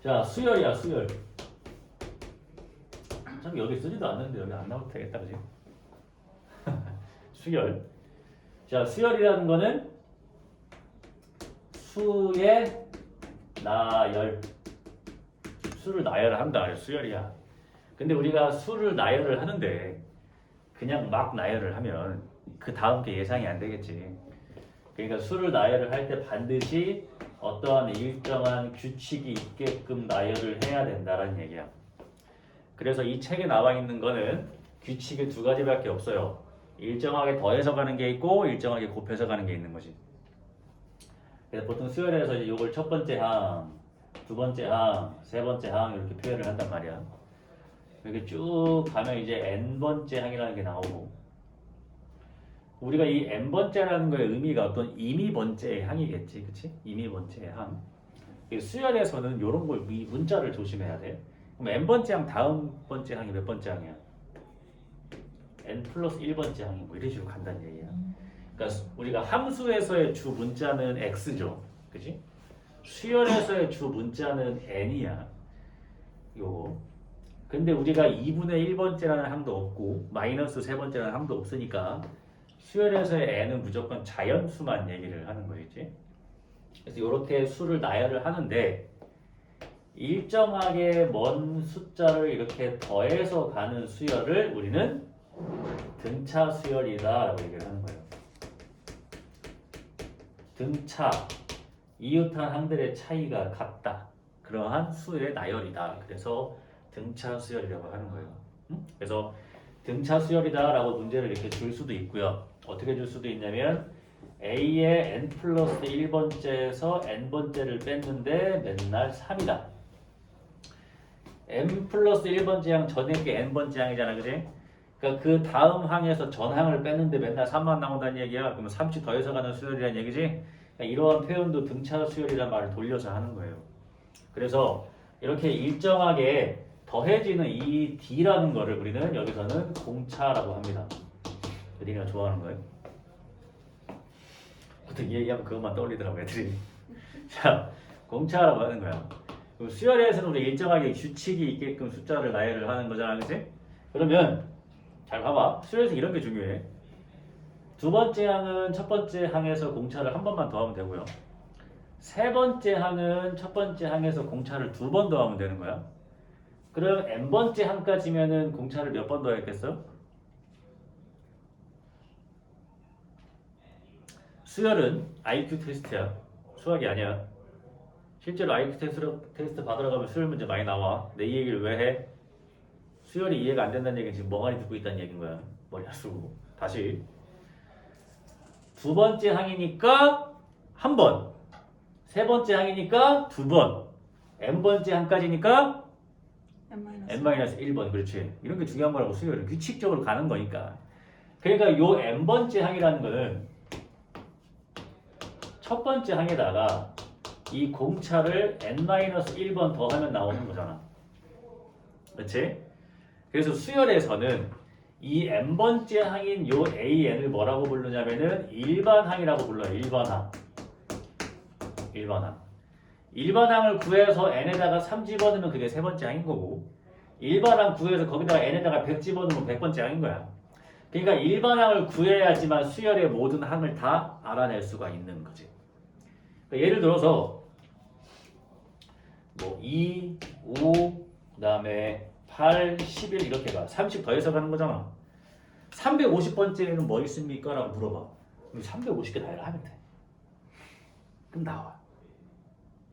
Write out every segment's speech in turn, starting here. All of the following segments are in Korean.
자, 수열이야, 수열. 참 여기 쓰지도 않는데 여기 안 나와도 되겠다, 그지? 수열. 자, 수열이라는 거는 수의 나열. 수를 나열을 한다. 수열이야. 근데 우리가 수를 나열을 하는데 그냥 막 나열을 하면 그 다음 게 예상이 안 되겠지. 그러니까 수를 나열을 할 때 반드시 어떠한 일정한 규칙이 있게끔 나열을 해야 된다는 얘기야. 그래서 이 책에 나와 있는 거는 규칙이 두 가지밖에 없어요. 일정하게 더해서 가는 게 있고 일정하게 곱해서 가는 게 있는 거지. 그래서 보통 수열에서 이제 이걸 첫 번째 항, 두 번째 항, 세 번째 항 이렇게 표현을 한단 말이야. 이렇게 쭉 가면 이제 n번째 항이라는 게 나오고, 우리가 이 n번째라는 거의 의미가 어떤 임의번째의 항이겠지, 그치? 임의번째의 항. 수열에서는 이런 걸 이 문자를 조심해야 돼. 그럼 n번째 항 다음 번째 항이 몇 번째 항이야? n 플러스 1번째 항이 뭐 이런 식으로 간다는 얘기야. 그러니까 우리가 함수에서의 주 문자는 x죠, 그치? 수열에서의 주 문자는 n이야. 요거. 근데 우리가 2분의 1번째라는 항도 없고 마이너스 3번째라는 항도 없으니까 수열에서의 n은 무조건 자연수만 얘기를 하는 거겠지. 그래서 이렇게 수를 나열을 하는데 일정하게 먼 숫자를 이렇게 더해서 가는 수열을 우리는 등차 수열이다라고 얘기를 하는 거예요. 등차, 이웃한 항들의 차이가 같다. 그러한 수의 나열이다. 그래서 등차 수열이라고 하는 거예요. 그래서 등차 수열이다라고 문제를 이렇게 줄 수도 있고요. 어떻게 줄 수도 있냐면 A의 n 플러스 1번째에서 n번째를 뺐는데 맨날 3이다. n 플러스 1번째 항 전에 게 n번째 항이잖아, 그지? 그러니까 그 다음 항에서 전 항을 뺐는데 맨날 3만 나온다는 얘기야. 그러면 3씩 더해서 가는 수열이라는 얘기지? 그러니까 이러한 표현도 등차 수열이라는 말을 돌려서 하는 거예요. 그래서 이렇게 일정하게 더해지는 이 D라는 거를 우리는 여기서는 공차라고 합니다. 우리가 좋아하는 거예요. 보통 이 얘기하면 그것만 떠올리더라고요, 애들이. 자, 공차라고 하는 거야. 그럼 수열에서는 우리 일정하게 규칙이 있게끔 숫자를 나열을 하는 거잖아, 그치? 그러면 잘 봐봐. 수열에서 이런 게 중요해. 두 번째 항은 첫 번째 항에서 공차를 한 번만 더하면 되고요. 세 번째 항은 첫 번째 항에서 공차를 두 번 더하면 되는 거야. 그럼 n번째 항까지면은 공차를 몇 번 더했겠어? 수열은 IQ 테스트야. 수학이 아니야. 실제로 IQ 테스트 받으러 가면 수열 문제 많이 나와. 내 이 얘기를 왜 해? 수열이 이해가 안 된다는 얘기는 지금 멍하니 듣고 있다는 얘기인 거야. 머리 안 쓰고. 다시. 두 번째 항이니까 한 번. 세 번째 항이니까 두 번. n번째 항까지니까 n-1번. 그렇지. 이런 게 중요한 거라고. 수열은 규칙적으로 가는 거니까. 그러니까 요 n번째 항이라는 거는 첫 번째 항에다가 이 공차를 n-1번 더하면 나오는 거잖아. 그렇지? 그래서 수열에서는 이 n번째 항인 요 AN을 뭐라고 부르냐면은 일반항이라고 불러요. 일반항. 일반항. 일반항을 구해서 n에다가 3 집어넣으면 그게 세 번째 항인 거고, 일반항 구해서 거기다가 n에다가 100 집어넣으면 100번째 항인 거야. 그러니까 일반항을 구해야지만 수열의 모든 항을 다 알아낼 수가 있는 거지. 그러니까 예를 들어서 뭐 2, 5, 그다음에 8, 11 이렇게 가. 30 더해서 가는 거잖아. 350번째는 뭐 있습니까? 라고 물어봐. 그럼 350개 다 하면 돼. 그럼 나와.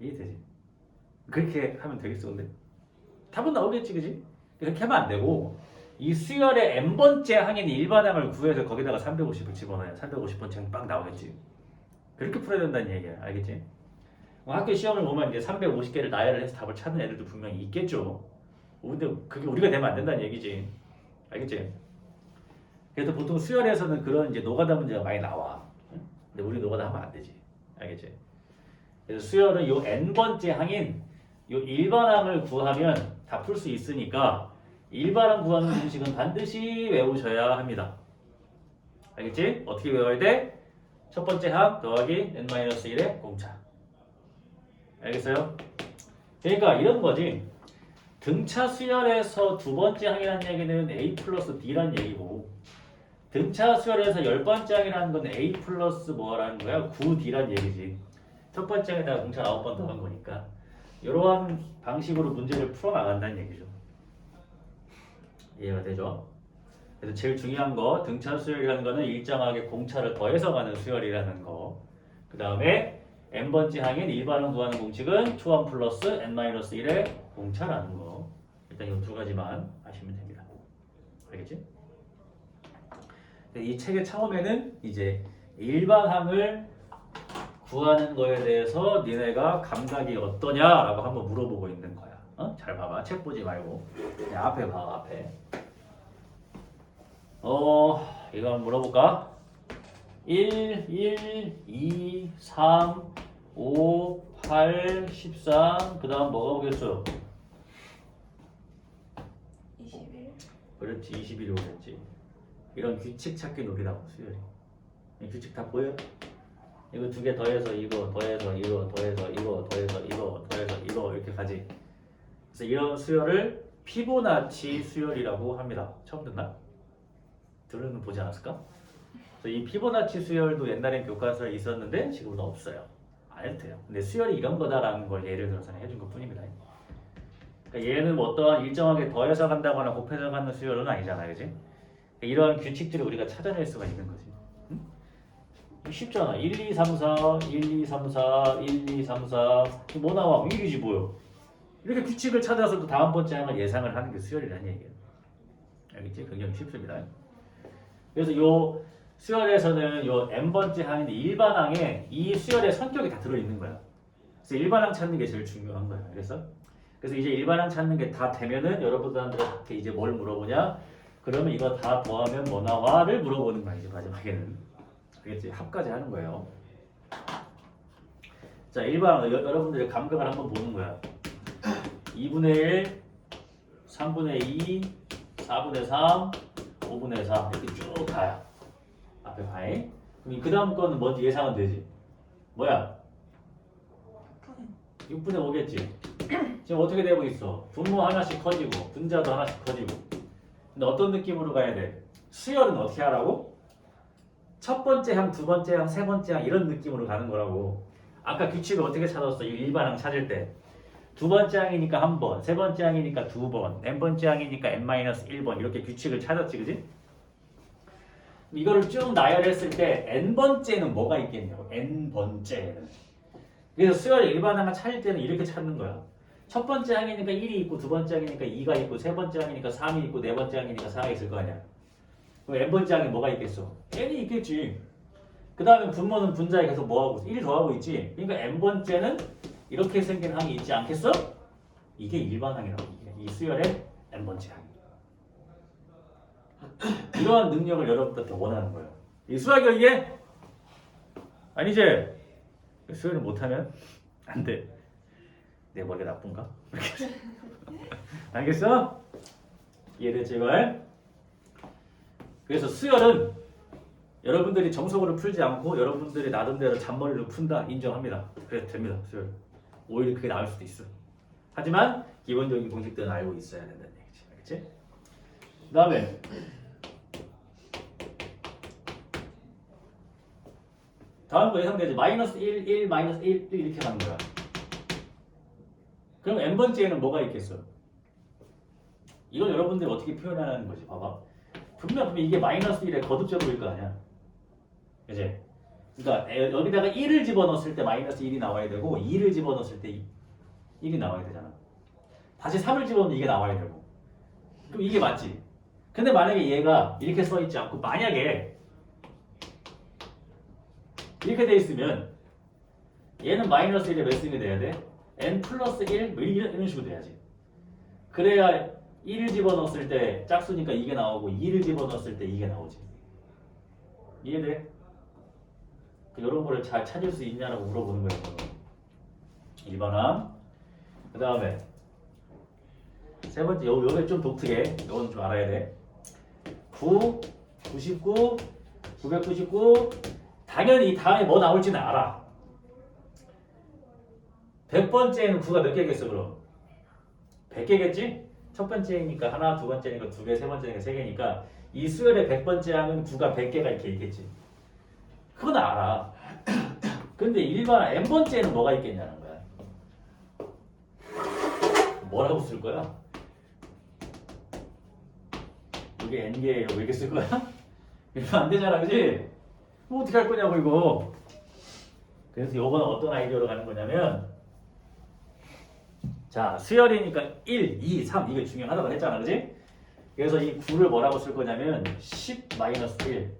이해되지? 그렇게 하면 되겠어, 근데? 답은 나오겠지, 그지? 그렇게 하면 안 되고, 이 수열의 n번째 항인 일반항을 구해서 거기다가 350을 집어넣어야 350번째 항이 빵 나오겠지. 그렇게 풀어야 된다는 얘기야. 알겠지? 학교 시험을 보면 이제 350개를 나열을 해서 답을 찾는 애들도 분명히 있겠죠. 근데 그게 우리가 되면 안 된다는 얘기지. 알겠지? 그래서 보통 수열에서는 그런 이제 노가다 문제가 많이 나와. 근데 우리 노가다 하면 안 되지. 알겠지? 그래서 수열은 요 n번째 항인 요 일반항을 구하면 다 풀 수 있으니까 일반항 구하는 공식은 반드시 외우셔야 합니다. 알겠지? 어떻게 외워야 돼? 첫 번째 항 더하기 n-1의 공차. 알겠어요? 그러니까 이런 거지. 등차 수열에서 두 번째 항이라는 얘기는 A 플러스 B라는 얘기고 등차 수열에서 열 번째 항이라는 건 A 플러스 뭐라는 거야? 9D라는 얘기지. 첫 번째 항에다가 공차 9번 더한 거니까 이러한 방식으로 문제를 풀어나간다는 얘기죠. 이해가 되죠? 그래서 제일 중요한 거 등차 수열이라는 거는 일정하게 공차를 더해서 가는 수열이라는 거. 그 다음에 n번째 항인 일반항 구하는 공식은 초항 플러스 n-1의 공차라는 거. 일단 이 두 가지만 아시면 됩니다. 알겠지? 이 책의 처음에는 이제 일반항을 구하는 거에 대해서 니네가 감각이 어떠냐라고 한번 물어보고 있는 거야. 어? 잘 봐봐. 책 보지 말고. 그냥 앞에 봐, 앞에. 이거 한번 물어볼까? 1, 2, 3, 5, 8, 13. 그 다음 뭐가 오겠어? 21. 그렇지, 21이 오겠지. 이런 규칙 찾기 놀이라고, 수열이. 이 규칙 다 보여? 이거 두 개 더해서 이거, 더해서 이거, 더해서 이거, 더해서 이거, 더해서 이거 이렇게 가지. 그래서 이런 수열을 피보나치 수열이라고 합니다. 처음 듣나? 들으면 보지 않았을까? 그래서 이 피보나치 수열도 옛날엔 교과서에 있었는데 지금은 없어요. 안 해도 돼요. 근데 수열이 이런 거다라는 걸 예를 들어서 해준 것 뿐입니다. 그러니까 얘는 뭐 어떠한 일정하게 더해서 간다거나 곱해서 가는 수열은 아니잖아요. 그지? 이러한 규칙들을 우리가 찾아낼 수가 있는 거지. 응? 쉽잖아. 1, 2, 3, 4, 1, 2, 3, 4, 1, 2, 3, 4. 뭐 나와? 1이지 뭐요. 이렇게 규칙을 찾아서 그 다음 번째 항을 예상을 하는 게 수열이라는 얘기예요. 알겠지? 굉장히 쉽습니다. 그래서 요 수열에서는 요 n번째 항인데 일반항에 이 수열의 성격이 다 들어있는 거야. 그래서 일반항 찾는 게 제일 중요한 거야. 그래서 이제 일반항 찾는 게 다 되면은 여러분들한테 이제 뭘 물어보냐? 그러면 이거 다 더하면 뭐 나와?를 물어보는 거야. 이제 마지막에는. 알겠지? 합까지 하는 거예요. 자, 일반항 여러분들의 감각을 한번 보는 거야. 2분의 1, 3분의 2, 4분의 3, 5분의 4 이렇게 쭉 가요. 앞에 가잉. 그럼 그 다음 거는 뭔지 예상은 되지. 뭐야? 6분의 5겠지. 지금 어떻게 되고 있어? 분모 하나씩 커지고 분자도 하나씩 커지고. 근데 어떤 느낌으로 가야 돼? 수열은 어떻게 하라고? 첫 번째 항, 두 번째 항, 세 번째 항 이런 느낌으로 가는 거라고. 아까 규칙을 어떻게 찾았어? 이 일반항 찾을 때. 두 번째 항이니까 한 번, 세 번째 항이니까 두 번, n번째 항이니까 n-1번 이렇게 규칙을 찾았지, 그지? 이거를 쭉 나열했을 때 n번째는 뭐가 있겠냐고, n번째는. 그래서 수열 일반항을 찾을 때는 이렇게 찾는 거야. 첫 번째 항이니까 1이 있고, 두 번째 항이니까 2가 있고, 세 번째 항이니까 3이 있고, 네 번째 항이니까 4가 있을 거 아니야. 그럼 n번째 항에 뭐가 있겠어? n이 있겠지. 그 다음에 분모는 분자에 계속 뭐하고 있어? 1 더하고 있지. 그러니까 n번째는 이렇게 생긴 항이 있지 않겠어? 이게 일반항이라고. 이 수열의 n번째 항. 이러한 능력을 여러분들한테 원하는 거예요. 이 수학이요 이게? 아니지? 수열을 못하면 안 돼. 내 머리가 나쁜가? 알겠어? 이해됐지 이걸? 그래서 수열은 여러분들이 정석으로 풀지 않고 여러분들이 나름대로 잔머리로 푼다 인정합니다. 그래도 됩니다. 수열. 오히려 그게 나을 수도 있어. 하지만 기본적인 공식들은 알고 있어야 된다는 얘기지. 알겠지? 그 다음에 다음 거 예상되지. 마이너스 1, 1, 마이너스 1, 1 이렇게 가는 거야. 그럼 n번째에는 뭐가 있겠어? 이건 여러분들이 어떻게 표현하는 거지. 봐봐. 분명 이게 마이너스 1의 거듭제곱일 거 아니야. 그치? 그러니까 여기다가 1을 집어넣었을 때 마이너스 1이 나와야 되고 2를 집어넣었을 때 1이 나와야 되잖아. 다시 3을 집어넣으면 이게 나와야 되고. 그럼 이게 맞지? 근데 만약에 얘가 이렇게 써있지 않고 만약에 이렇게 돼 있으면 얘는 마이너스 1에 몇 승이 돼야 돼? n 플러스 1 뭐 이런 식으로 돼야지. 그래야 1을 집어넣었을 때 짝수니까 이게 나오고 2를 집어넣었을 때 이게 나오지. 이해돼? 이런 거를 잘 찾을 수 있냐라고 물어보는 거예요. 일반항. 그 다음에 세 번째, 요게 좀 독특해. 이건 좀 알아야 돼. 9, 99, 999. 당연히 이 다음에 뭐 나올지는 알아. 100번째에는 9가 몇 개겠어 그럼? 100개겠지? 첫 번째니까 하나, 두 번째니까 두 개, 세 번째니까 세 개니까 이 수열의 100번째 항은 9가 100개가 이렇게 있겠지. 그건 알아. 근데 일반 n번째는 뭐가 있겠냐는 거야. 뭐라고 쓸 거야? 이게 n개예요. 왜 이렇게 쓸 거야? 이러면 안 되잖아, 그지? 뭐 어떻게 할 거냐고 이거. 그래서 요거는 어떤 아이디어로 가는 거냐면 자, 수열이니까 1, 2, 3 이게 중요하다고 했잖아, 그지? 그래서 이 9를 뭐라고 쓸 거냐면 10-1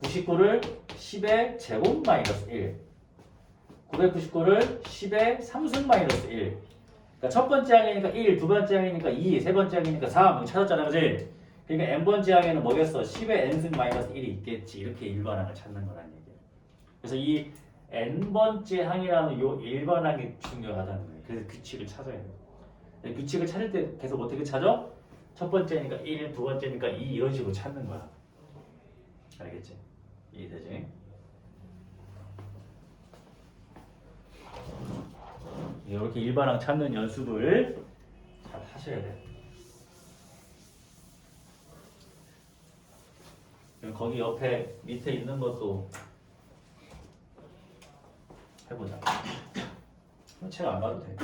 99를 10의 제곱 마이너스 1 999를 10의 3승 마이너스 1 그러니까 첫 번째 항이니까 1, 두 번째 항이니까 2, 세 번째 항이니까 3 찾았잖아, 그지? 그러니까 n번째 항에는 뭐겠어? 10의 n승 마이너스 1이 있겠지. 이렇게 일반항을 찾는 거란 얘기야. 그래서 이 n번째 항이라는 요 일반항이 중요하다는 거예요. 그래서 규칙을 찾아야 돼요. 규칙을 찾을 때 계속 어떻게 찾아? 첫 번째니까 1, 두 번째니까 2 이런 식으로 찾는 거야. 알겠지? 이해되지? 이렇게 일반항 찾는 연습을 잘 하셔야 돼요. 거기 옆에 밑에 있는 것도 해보자. 책 안 봐도 돼.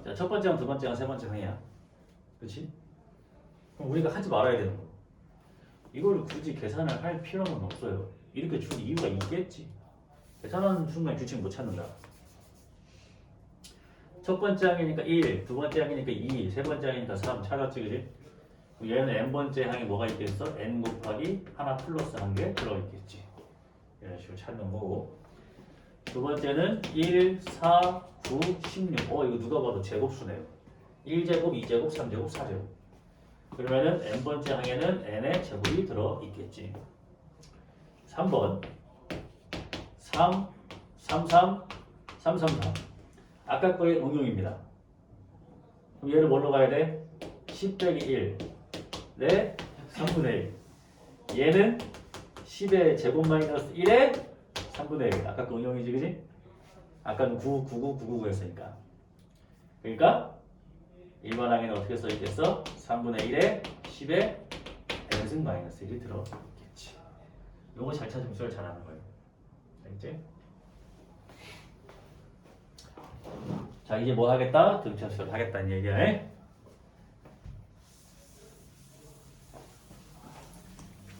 자, 첫 번째 항, 두 번째 항, 세 번째 항이야. 그렇지? 그럼 우리가 하지 말아야 되는 거. 이걸 굳이 계산을 할 필요는 없어요. 이렇게 준 이유가 있겠지. 계산하는 순간 규칙 못 찾는다. 첫 번째 항이니까 1, 두 번째 항이니까 2, 세 번째 항이니까 3 찾았지, 그지? 얘는 n번째 항에 뭐가 있겠어? n 곱하기 하나 플러스 한 개 들어있겠지. 이런 식으로 찾는 거고. 두 번째는 1, 4, 9, 16. 이거 누가 봐도 제곱수네요. 1제곱, 2제곱, 3제곱, 4제곱. 그러면은 n번째 항에는 n의 제곱이 들어있겠지. 3번 3, 3, 3, 3, 3, 3. 아까 거의 응용입니다. 그럼 얘를 뭘로 가야 돼? 10 빼기 1 네 3분의 1 얘는 10의 제곱 마이너스 1의 3분의 1 아까 그 응용이지, 그지? 아까는 9, 9, 9, 9, 9 했으니까 그러니까 일반항에는 어떻게 써있겠어? 3분의 1에 10의 n승 마이너스 1이 들어있겠지. 요거 잘 찾으면 수열 잘하는 거예요. 알겠지? 자, 이제 뭐 하겠다? 등차 수열 하겠다는 얘기야.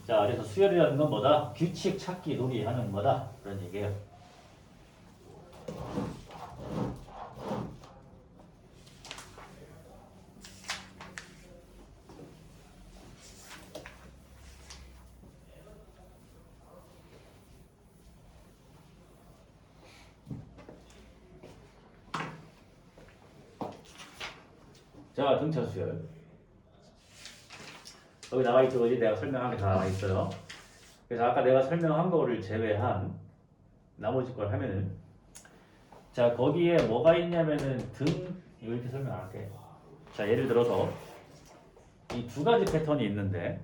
자, 그래서 수열이라는 건 뭐다? 규칙 찾기 놀이하는 거다. 그런 얘기예요. 자, 등차 수열. 여기 나와 있죠, 그지? 내가 설명한 게 다 나와 있어요. 그래서 아까 내가 설명한 거를 제외한 나머지 걸 하면은 자, 거기에 뭐가 있냐면은 이렇게 설명 안 할게. 자, 예를 들어서 이 두 가지 패턴이 있는데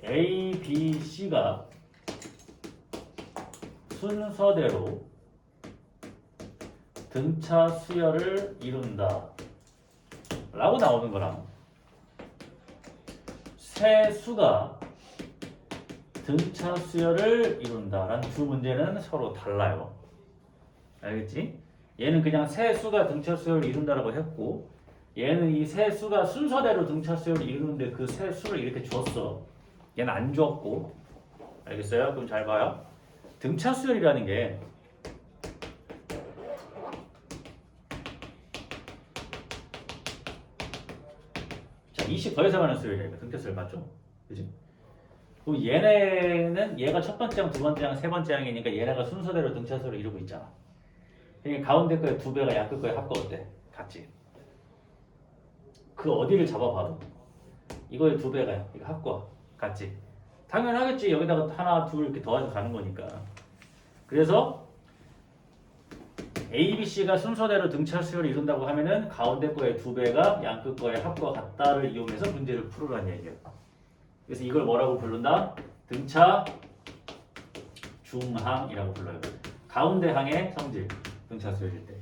A, B, C가 순서대로 등차 수열을 이룬다 라고 나오는 거랑 세 수가 등차 수열을 이룬다 라는 두 문제는 서로 달라요. 알겠지? 얘는 그냥 세 수가 등차 수열을 이룬다라고 했고 얘는 이 세 수가 순서대로 등차 수열을 이루는데 그 세 수를 이렇게 줬어. 얘는 안 줬고. 알겠어요? 그럼 잘 봐요. 등차 수열이라는 게 자, 20 더해서 하는 수열이니까 등차 수열 맞죠? 그지? 그럼 얘네는 얘가 첫 번째 항, 두 번째 항, 세 번째 항이니까 얘네가 순서대로 등차 수열을 이루고 있잖아. 그러니까 가운데 거의 두 배가 약끝 거의 합거 어때? 같지? 그 어디를 잡아봐도 이거의 두 배가 이거 합거 같지? 당연하겠지. 여기다가 하나, 둘 이렇게 더해서 가는 거니까. 그래서 A, B, C가 순서대로 등차 수열을 이룬다고 하면은 가운데 거의 두 배가 양끝 거의 합과 같다를 이용해서 문제를 풀으라는 얘기예요. 그래서 이걸 뭐라고 부른다? 등차 중항이라고 불러요. 가운데 항의 성질, 등차 수열일 때.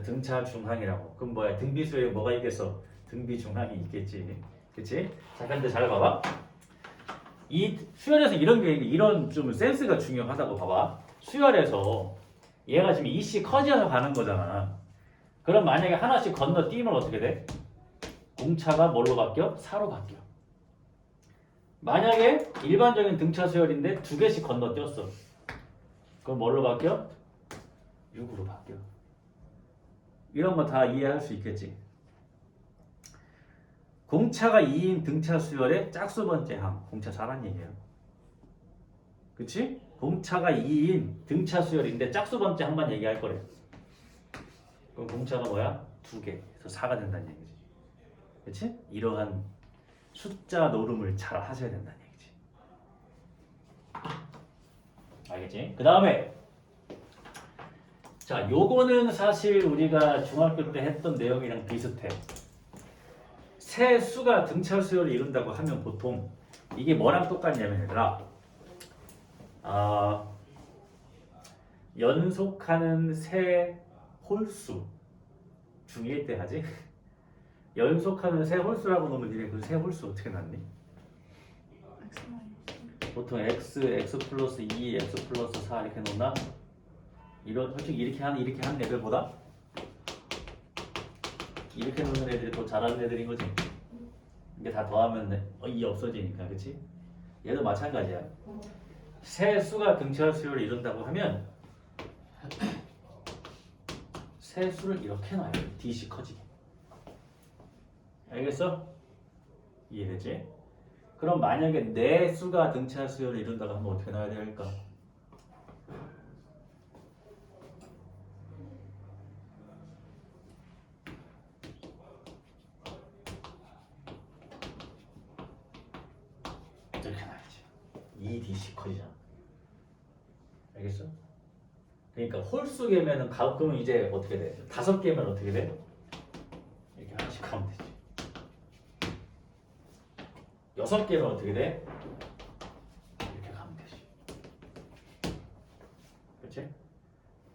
등차 중항이라고. 그럼 뭐야? 등비 수열에 뭐가 있겠어? 등비 중항이 있겠지. 그치? 자, 근데 잘 봐봐. 이 수열에서 이런 좀 센스가 중요하다고 봐봐. 수열에서 얘가 지금 이씨 커지어서 가는 거잖아. 그럼 만약에 하나씩 건너뛰면 어떻게 돼? 공차가 뭘로 바뀌어? 사로 바뀌어. 만약에 일반적인 등차 수열인데 두 개씩 건너뛰었어. 그럼 뭘로 바뀌어? 6으로 바뀌어. 이런 거 다 이해할 수 있겠지. 공차가 2인 등차 수열의 짝수 번째 항. 공차 잘한 얘기예요. 그치? 공차가 2인 등차 수열인데 짝수 번째 항만 얘기할 거래. 그럼 공차가 뭐야? 2개. 그래서 4가 된다는 얘기지. 그치? 이러한 숫자 노름을 잘 하셔야 된다는 얘기지. 알겠지? 그 다음에 자, 요거는 사실 우리가 중학교 때 했던 내용이랑 비슷해. 새 수가 등차 수열을 이룬다고 하면 보통 이게 뭐랑 똑같냐면 얘들아, 연속하는 새 홀수 중1 때 하지? 연속하는 새 홀수라고 놓으면 니네 그 새 홀수 어떻게 났니? 보통 x 플러스 2, x 플러스 4 이렇게 놓나? 솔직히 이렇게 하는 애들보다 이렇게 놓는 애들이 더 잘하는 애들인 거지. 이게 다 더하면 2 없어지니까, 그치? 얘도 마찬가지야. 새 수가 등차 수열을 이룬다고 하면 새 수를 이렇게 놔요. dc 커지게. 알겠어? 이해되지? 그럼 만약에 내 수가 등차 수열을 이룬다고 하면 어떻게 나와야 될까? 이렇게 나와야지. 2dc 커지잖아. 알겠어? 그러니까 홀수 개면은 그러면 이제 어떻게 돼? 5개면 어떻게 돼? 이렇게 하나씩 가면 되지. 6개면 어떻게 돼? 이렇게 가면 되지. 그렇지?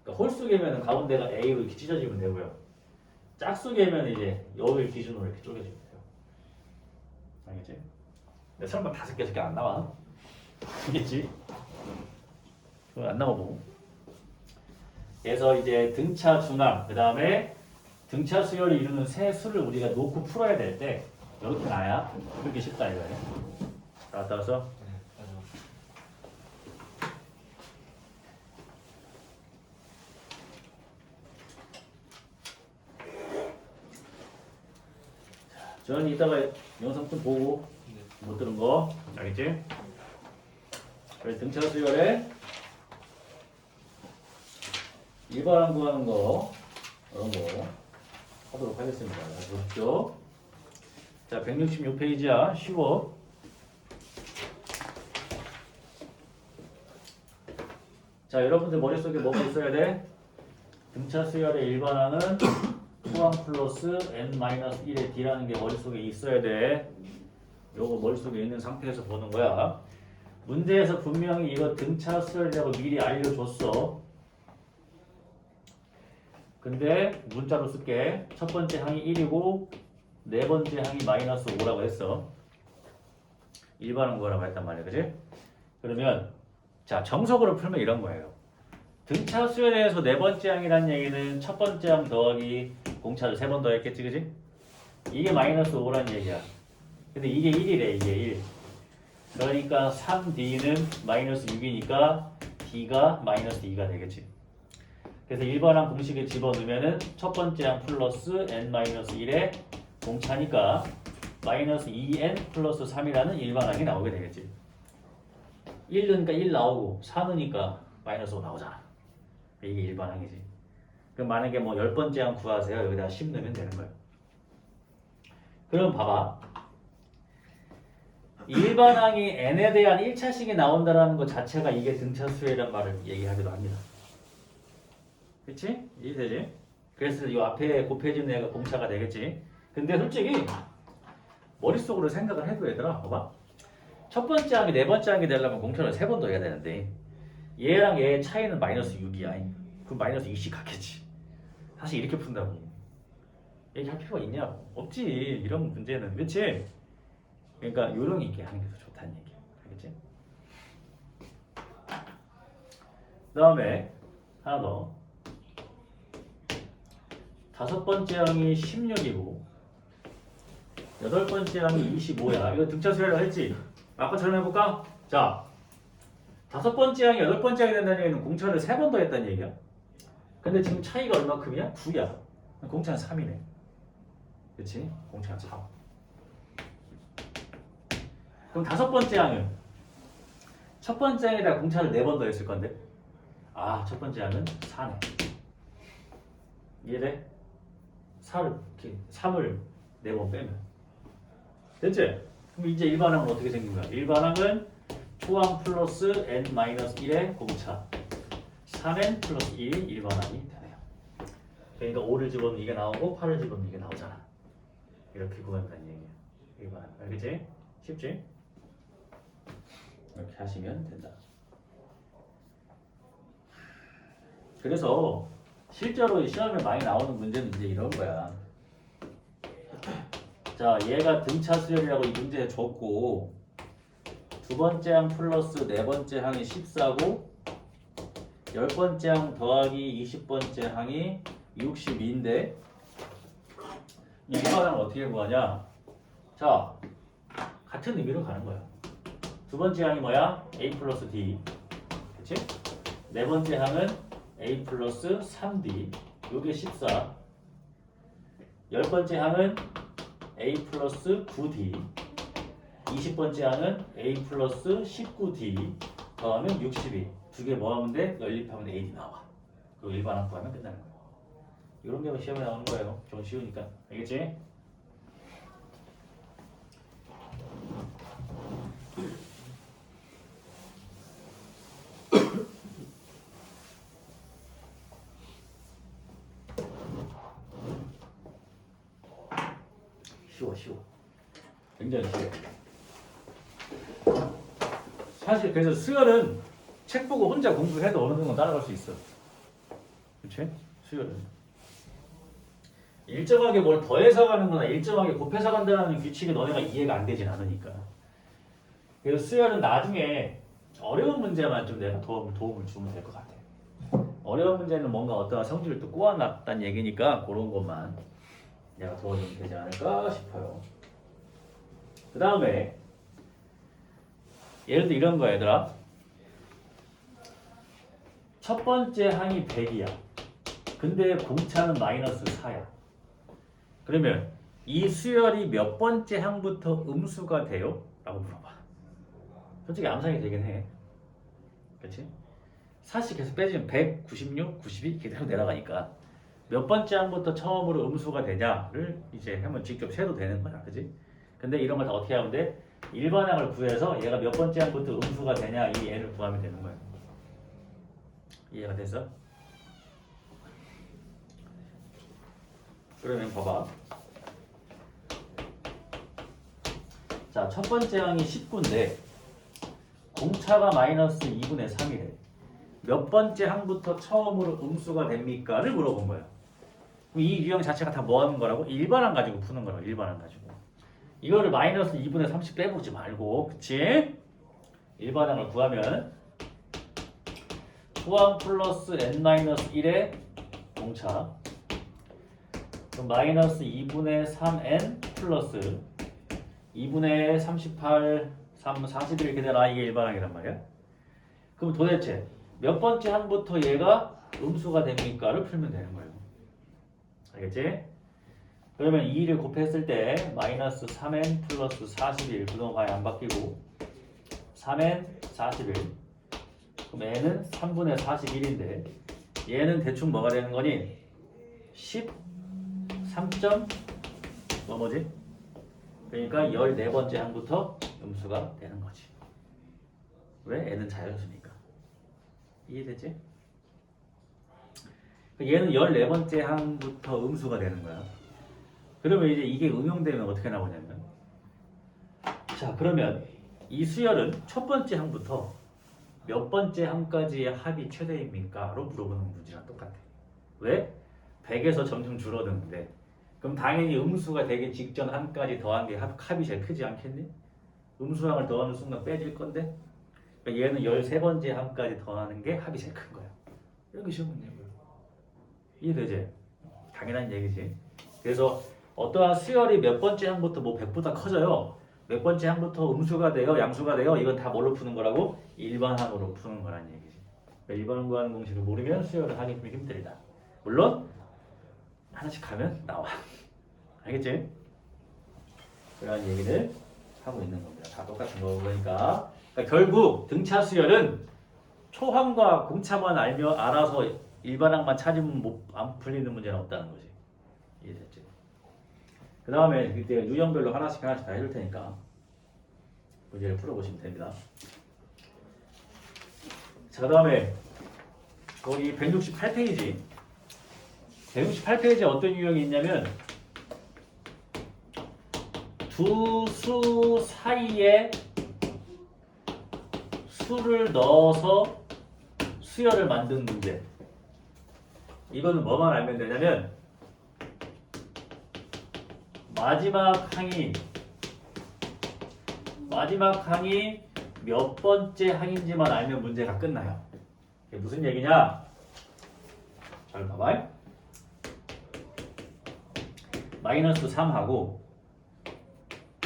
그러니까 홀수 개면은 가운데가 A로 이렇게 찢어지면 되고요. 짝수 개면 이제 여기 기준으로 이렇게 쪼개지면 돼요. 알겠지? 근데 설마 5개, 6개 안 나와? 알겠지? 그거 안 나오고. 그래서 이제 등차 중항, 그 다음에 등차 수열을 이루는 새 수를 우리가 놓고 풀어야 될 때 이렇게 나야 이렇게 쉽다 이거예요. 다 따라서 저는 이따가 영상 좀 보고 못 들은 거 알겠지? 그래서 등차 수열에 일반항 구하는 거 이런 거 하도록 하겠습니다. 보십시오. 자, 166페이지야. 쉬워. 자, 여러분들 머릿속에 뭐가 있어야 돼? 등차 수열의 일반항은 후항 플러스 n-1의 d라는 게 머릿속에 있어야 돼. 요거 머릿속에 있는 상태에서 보는 거야. 문제에서 분명히 이거 등차 수열이라고 미리 알려줬어. 근데 문자로 쓸게. 첫 번째 항이 1이고 네 번째 항이 마이너스 5라고 했어. 일반항 구하라고 했단 말이야. 그지? 그러면 자, 정석으로 풀면 이런 거예요. 등차 수열에서 네 번째 항이라는 얘기는 첫 번째 항 더하기 공차를 3번 더했겠지. 그지? 이게 마이너스 5라는 얘기야. 근데 이게 1이래. 이게 1. 그러니까 3d는 마이너스 6이니까 d가 마이너스 2가 되겠지. 그래서 일반항 공식에 집어넣으면은 첫 번째 항 플러스 n-1에 공차니까 마이너스 2n 플러스 3이라는 일반항이 나오게 되겠지. 1 넣으니까 1 나오고 4 넣으니까 마이너스 5 나오잖아. 이게 일반항이지. 그럼 만약에 뭐 10번째 항 구하세요. 여기다가 10 넣으면 되는 거예요. 그럼 봐봐. 일반항이 n에 대한 1차식이 나온다는 것 자체가 이게 등차 수열이란 말을 얘기하기도 합니다. 그치? 이해되지? 그래서 이 앞에 곱해지는 애가 공차가 되겠지. 근데 솔직히 머릿속으로 생각을 해도 얘들아 봐봐. 첫 번째 항이 네 번째 항이 되려면 공차를 세 번 더 해야 되는데 얘랑 얘의 차이는 마이너스 6이야. 그럼 마이너스 2씩 갖겠지. 사실 이렇게 푼다고 얘기할 필요가 있냐고. 없지. 이런 문제는. 그치? 그러니까 요령 있게 하는 게 더 좋다는 얘기야. 알겠지? 그 다음에 하나 더. 다섯 번째 항이 16이고 여덟 번째 항이 25야. 이거 등차 수열을 했지? 아까처럼 해볼까? 자, 다섯 번째 항이 여덟 번째 항이 된다는 얘기는 공차를 세 번 더 했다는 얘기야. 근데 지금 차이가 얼마큼이야? 9야. 공차는 3이네. 그치? 공차는 3. 그럼 다섯 번째 항은 첫 번째 항에다 공차를 네 번 더 했을 건데 아, 첫 번째 항은 4네. 이해돼? 3을 네 번 빼면 됐지? 그럼 이제 일반항은 어떻게 생긴 거야? 일반항은 초항 플러스 n-1의 공차 3n 플러스 1이 일반항이 되네요. 그러니까 5를 집어넣으면 이게 나오고 8을 집어넣으면 이게 나오잖아. 이렇게 구한다는 얘기야. 일반항. 알겠지? 쉽지? 이렇게 하시면 된다. 그래서 실제로 시험에 많이 나오는 문제는 이제 이런 거야. 자, 얘가 등차 수열이라고 이 문제에 줬고 두 번째 항 플러스 네 번째 항이 14고 열 번째 항 더하기 20번째 항이 62인데 이 일반항을 어떻게 구하냐? 자, 같은 의미로 가는 거야. 두 번째 항이 뭐야? a 플러스 d. 그치? 네 번째 항은 a 플러스 3d. 요게 14. 열 번째 항은 a 플러스 9d. 20번째 항은 a 플러스 19d. 더하면 62. 두 개 뭐하면 돼? 연립하면 ad 나와. 그리고 일반항 구하면 끝나는 거야. 이런 게 시험에 나오는 거예요. 좀 쉬우니까. 알겠지? 쉬워. 굉장히 쉬워. 사실 그래서 수열은 책 보고 혼자 공부해도 어느 정도 따라갈 수 있어. 그치? 수열은. 일정하게 뭘 더해서 가는 거나 일정하게 곱해서 간다는 규칙이 너네가 이해가 안 되진 않으니까. 그래서 수열은 나중에 어려운 문제만 좀 내가 도움을 주면 될 것 같아. 어려운 문제는 뭔가 어떤 성질을 또 꼬아놨다는 얘기니까 그런 것만 내가 도와주면 되지 않을까 싶어요. 그 다음에 예를 들어 이런 거야 얘들아. 첫 번째 항이 100이야. 근데 공차는 마이너스 4야. 그러면 이 수열이 몇 번째 항부터 음수가 돼요? 라고 물어봐. 솔직히 암산이 되긴 해. 그렇지? 40 계속 빼지면 100, 96, 92 계속 내려가니까 몇 번째 항부터 처음으로 음수가 되냐를 이제 한번 직접 세도 되는 거야. 그지? 근데 이런 걸 다 어떻게 하면 돼? 일반항을 구해서 얘가 몇 번째 항부터 음수가 되냐 이 애를 구하면 되는 거야. 이해가 됐어? 그러면 봐봐. 자, 첫 번째 항이 19인데 공차가 마이너스 2분의 3이래. 몇 번째 항부터 처음으로 음수가 됩니까?를 물어본 거야. 이 유형 자체가 다 뭐 하는 거라고? 일반항 가지고 푸는 거라고. 일반항 가지고. 이거를 마이너스 2분의 30 빼보지 말고, 그치? 일반항을 구하면 후항 플러스 n-1의 공차 그럼 마이너스 2분의 3n 플러스 2분의 38, 3, 41 이렇게 되나 이게 일반항이란 말이야. 그럼 도대체 몇 번째 항부터 얘가 음수가 됩니까?를 풀면 되는 거예요. 알겠지? 그러면 2를 곱했을 때 마이너스 3n 플러스 41 그동안 과연 안 바뀌고 3n 41 그럼 n은 3분의 41인데 얘는 대충 뭐가 되는 거니? 13점 뭐지? 그러니까 14번째 항부터 음수가 되는 거지. 왜? n은 자연수니까. 이해되지? 얘는 14번째 항부터 음수가 되는 거야. 그러면 이제 이게 응용되면 어떻게 나오냐면 자 그러면 이 수열은 첫 번째 항부터 몇 번째 항까지의 합이 최대입니까? 로 물어보는 문제랑 똑같아. 왜? 100에서 점점 줄어드는데 그럼 당연히 음수가 되기 직전 항까지 더한 게 합이 제일 크지 않겠니? 음수항을 더하는 순간 빼질 건데 그러니까 얘는 13번째 항까지 더하는 게 합이 제일 큰 거야. 이렇게 쉬운 문제고요. 이해되지? 당연한 얘기지. 그래서 어떠한 수열이 몇 번째 항부터 뭐 100보다 커져요. 몇 번째 항부터 음수가 돼요, 양수가 돼요. 이건 다 뭘로 푸는 거라고? 일반항으로 푸는 거란 얘기지. 그러니까 일반항 구하는 공식을 모르면 수열을 하기 좀 힘들다. 물론 하나씩 가면 나와. 알겠지? 그런 얘기를 하고 있는 겁니다. 다 똑같은 거 그러니까 결국 등차 수열은 초항과 공차만 알아서 일반항만 찾으면 안 풀리는 문제는 없다는 거지. 이해됐지? 그 다음에 그때 유형별로 하나씩 다 해줄 테니까 문제를 풀어보시면 됩니다. 자, 그 다음에 거기 168페이지 168페이지에 어떤 유형이 있냐면 두 수 사이에 수를 넣어서 수열을 만드는 문제. 이거는 뭐만 알면 되냐면 마지막 항이 몇 번째 항인지만 알면 문제가 끝나요. 이게 무슨 얘기냐? 잘 봐봐. 마이너스 3하고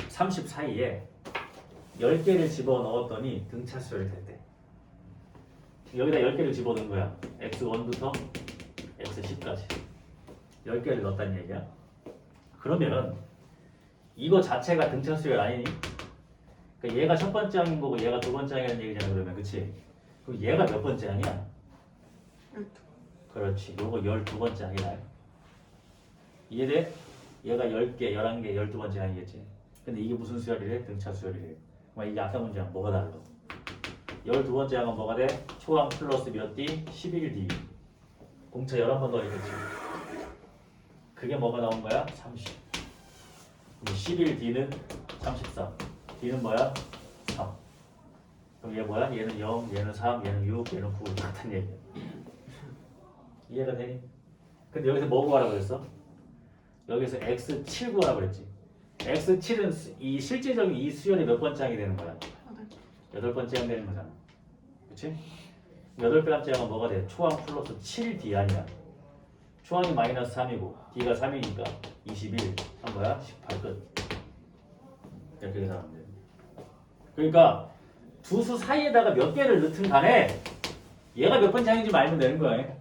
30 사이에 10개를 집어넣었더니 등차 수열이 됐대. 여기다 10개를 집어넣은 거야. x1부터 x10까지 10개를 넣었다는 얘기야. 그러면은 이거 자체가 등차 수열 아니니? 그러니까 얘가 첫 번째 항인 거고 얘가 두 번째 항이라는 얘기잖아. 그러면 그치? 그럼 얘가 몇 번째 항이야? 12. 그렇지. 요거 12번째 항이다. 이해돼? 얘가 10개, 11개, 12번째 항이겠지. 근데 이게 무슨 수열이래? 등차 수열이래. 그럼 이게 아까 문제랑 뭐가 달라? 12번째 항은 뭐가 돼? 초항 플러스 몇 D? 11D. 공차 11번 더하겠지. 그게 뭐가 나온 거야? 30. 11D는 33. D는 뭐야? 3. 그럼 얘 뭐야? 얘는 0, 얘는 3, 얘는 6, 얘는 9. 같은 얘기야. 이해가 되니? 근데 여기서 뭐 구하라고 그랬어? 여기서 x7 구하라고 그랬지. x7은 이 실제적인 이 수열이 몇 번째 항이 되는 거야? 8번째 항 되는 거잖아. 그치? 8번째 항은 뭐가 돼? 초항 플러스 7D 아니야. 초항이 마이너스 3이고 D가 3이니까 21 한 거야? 18 끝. 이렇게 계산하면 돼. 그러니까 두 수 사이에다가 몇 개를 넣든 간에 얘가 몇 번째 항인지 알면 되는 거야.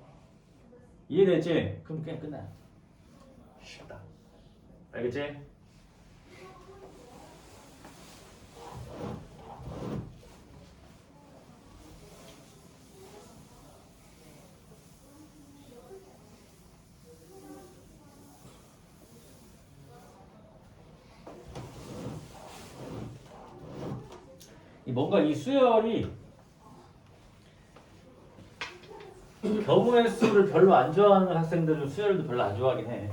이해됐지? 그럼 그냥 끝나요. 쉽다. 알겠지? 뭔가 이 수열이 경우의 수를 별로 안 좋아하는 학생들은 수열도 별로 안 좋아하긴 해.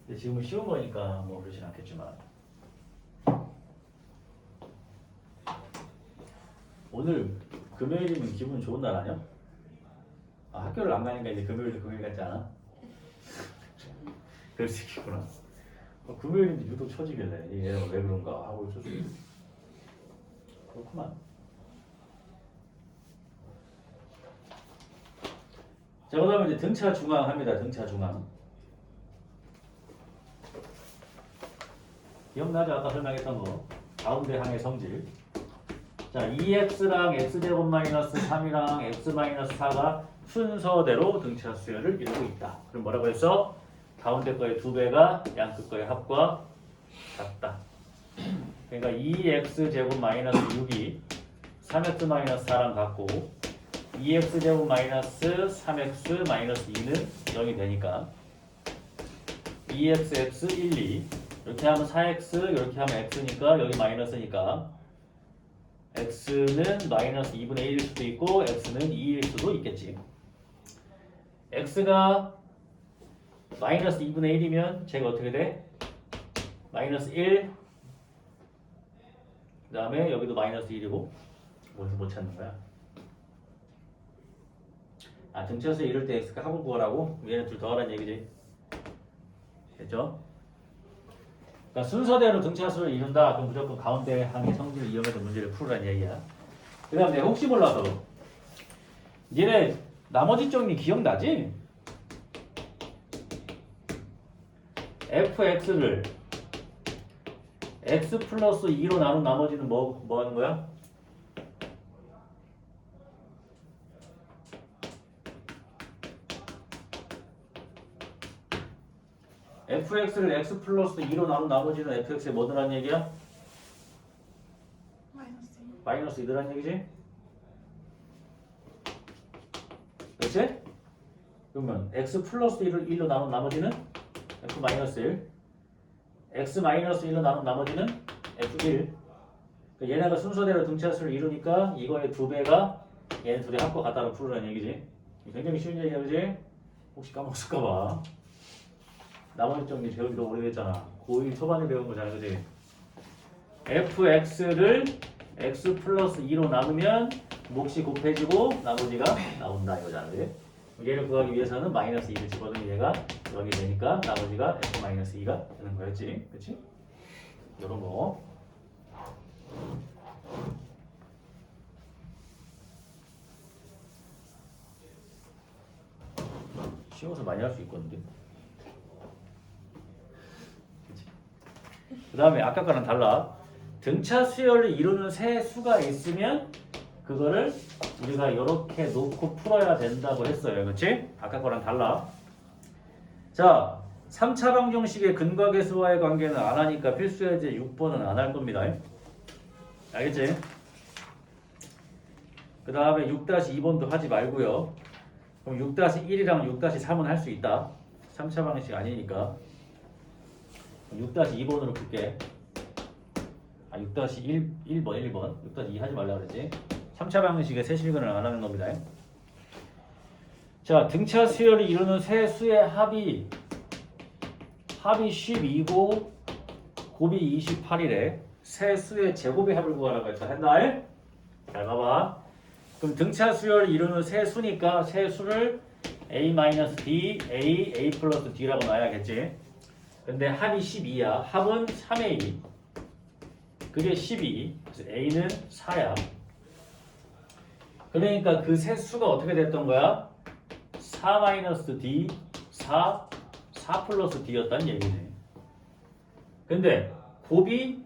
근데 지금은 쉬운 거니까 뭐 그러진 않겠지만 오늘 금요일이면 기분 좋은 날 아니야? 아, 학교를 안 가니까 이제 금요일도 금요일 같지 않아? 그럴 수 있겠구나. 금요일인데 유독 처지길래 얘가 왜 그런가 하고 있었어요. 그렇구만. 자, 그 다음에 이제 등차 중앙 합니다. 등차 중앙. 기억나죠? 아까 설명했던 거. 가운데 항의 성질. 자, 2x랑 x제곱 마이너스 3이랑 x 마이너스 4가 순서대로 등차 수열을 이루고 있다. 그럼 뭐라고 했어? 가운데 거의 2배가 양끝 거의 합과 같다. 그러니까 2x제곱 마이너스 6이 3x 마이너스 4랑 같고 2x제곱 마이너스 3x 마이너스 2는 0이 되니까 2xx 1, 2 이렇게 하면 4x 이렇게 하면 x니까 여기 마이너스니까 x는 마이너스 2분의 1일 수도 있고 x는 2일 수도 있겠지. x가 마이너스 2분의 1이면 제가 어떻게 돼? 마이너스 1. 그 다음에 여기도 마이너스 1이고 뭐해서 못 찾는 거야? 아, 등차수 이럴 때 x가 합을 구하라고? 얘네 둘 더하라는 얘기지. 됐죠? 그러니까 순서대로 등차수를 이룬다. 그럼 무조건 가운데 항의 성질을 이용해서 문제를 풀으라는 얘기야. 그 다음에 혹시 몰라서 얘네 나머지 쪽이 기억나지? fx를 x 플러스 2로 나눈 나머지는 뭐 하는 거야? fx를 x 플러스 2로 나눈 나머지는 fx에 뭐 들어간 얘기야? 마이너스 2들어간 얘기지? 그렇지? 그러면 x 플러스 1로 나눈 나머지는 f 마이너스 1, x 마이너스 1로 나눈 나머지는 f1. 그러니까 얘네가 순서대로 등차수를 이루니까 이거의 2배가 얘네 둘이 합과 같다로 풀으라는 얘기지. 굉장히 쉬운 얘기야, 그지? 혹시 까먹었을까봐. 나머지 정리 배우기가 오래됐잖아. 고1 초반에 배운 거잖아, 그지? fx를 x 플러스 2로 나누면 몫이 곱해지고 나머지가 나온다 이거잖아, 그지? 얘를 구하기 위해서는 마이너스 2를 집어넣으면 얘가 여기 되니까 나머지가 f 마이너스 2가 되는 거였지, 그렇지? 이런 거. 쉬워서 많이 할 수 있거든요. 그 다음에 아까 거랑 달라. 등차 수열을 이루는 세 수가 있으면 그거를 우리가 이렇게 놓고 풀어야 된다고 했어요. 그렇지? 아까 거랑 달라. 자, 3차 방정식의 근과 계수와의 관계는 안 하니까 필수 예제 6번은 안 할 겁니다. 알겠지? 그 다음에 6-2번도 하지 말고요. 그럼 6-1이랑 6-3은 할 수 있다. 3차 방정식 아니니까. 6-2번으로 풀게. 아, 6-1번. 6-2 하지 말라 그랬지. 3차 방정식의 세실근을 안 하는 겁니다. 자, 등차 수열이 이루는 세 수의 합이 12고 곱이 28이래. 세 수의 제곱의 합을 구하라고 했다. 했나? 잘 봐봐. 그럼 등차 수열을 이루는 세 수니까 세 수를 a-d, a 플러스 d라고 놔야겠지. 근데 합이 12야. 합은 3a. 그게 12. 그래서 a는 4야. 그러니까 그 세 수가 어떻게 됐던 거야? 4-d, 4 플러스 d였다는 얘기네. 근데 곱이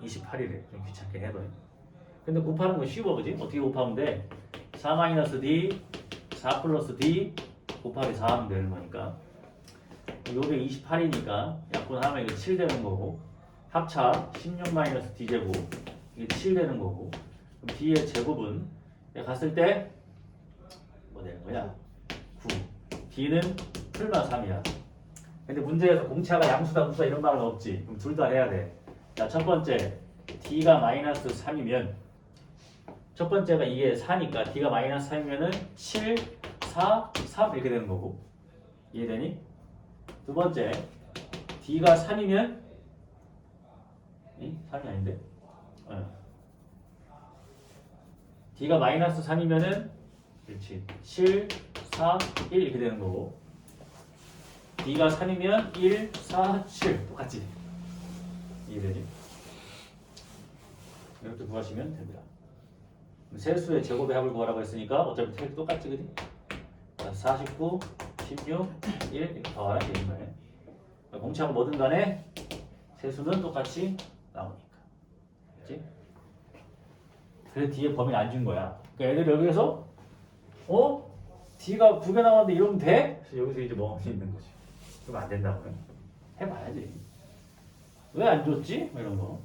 28이래. 좀 귀찮게 해도. 근데 곱하는 거 쉬워, 그지? 어떻게 곱하면 돼? 4-d, 4 플러스 d 곱하기 4 하면 되는 거니까. 요게 28이니까 약분하면 이거 7 되는 거고, 합차 16-d 제곱 이게 7 되는 거고, 그럼 d의 제곱은 갔을 때 뭐 되는 거야? 9. d는 풀마 3이야. 근데 문제에서 공차가 양수다 무수다 이런 말은 없지. 그럼 둘 다 해야 돼. 자, 첫 번째 d가 마이너스 3이면 첫 번째가 이게 4니까 d가 마이너스 3이면은 7, 4, 3 이렇게 되는 거고. 이해되니? 두 번째 d가 3이면 3이 아닌데 d가 마이너스 3이면은 그렇지 7, 4, 1 이렇게 되는 거고 d가 3이면 1, 4, 7 똑같지? 이해되지? 이렇게 구하시면 됩니다. 세수의 제곱의 합을 구하라고 했으니까 어차피 틀 똑같지, 그지? 49, 16, 1 이렇게 더하면 되는 거예요. 공차가 뭐든 간에 세수는 똑같이 나오니까. 그렇지? 그래서 뒤에 범위 안 준 거야. 그러니까 애들 여기에서 D가 9개 나왔는데 이러면 돼? 그래서 여기서 이제 멍이 있는 거지. 그럼 안 된다고요. 해봐야지. 왜 안 줬지? 이런 거.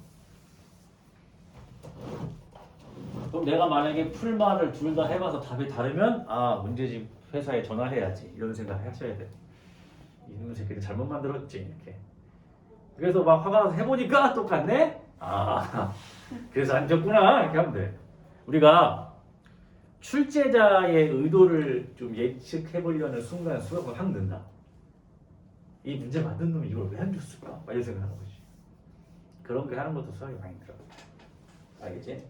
그럼 내가 만약에 풀마를 둘 다 해봐서 답이 다르면 문제집 회사에 전화해야지 이런 생각 하셔야 돼. 이놈의 새끼들 잘못 만들었지 이렇게. 그래서 막 화가 나서 해보니까 똑같네? 그래서 안 줬구나 이렇게 하면 돼. 우리가 출제자의 의도를 좀 예측해보려는 순간 수학은 확 는다. 이 문제 만든 놈이 이걸 왜 안 줬을까? 막 이런 생각하는 거지. 그런 게 하는 것도 수학에 많이 들어. 알겠지?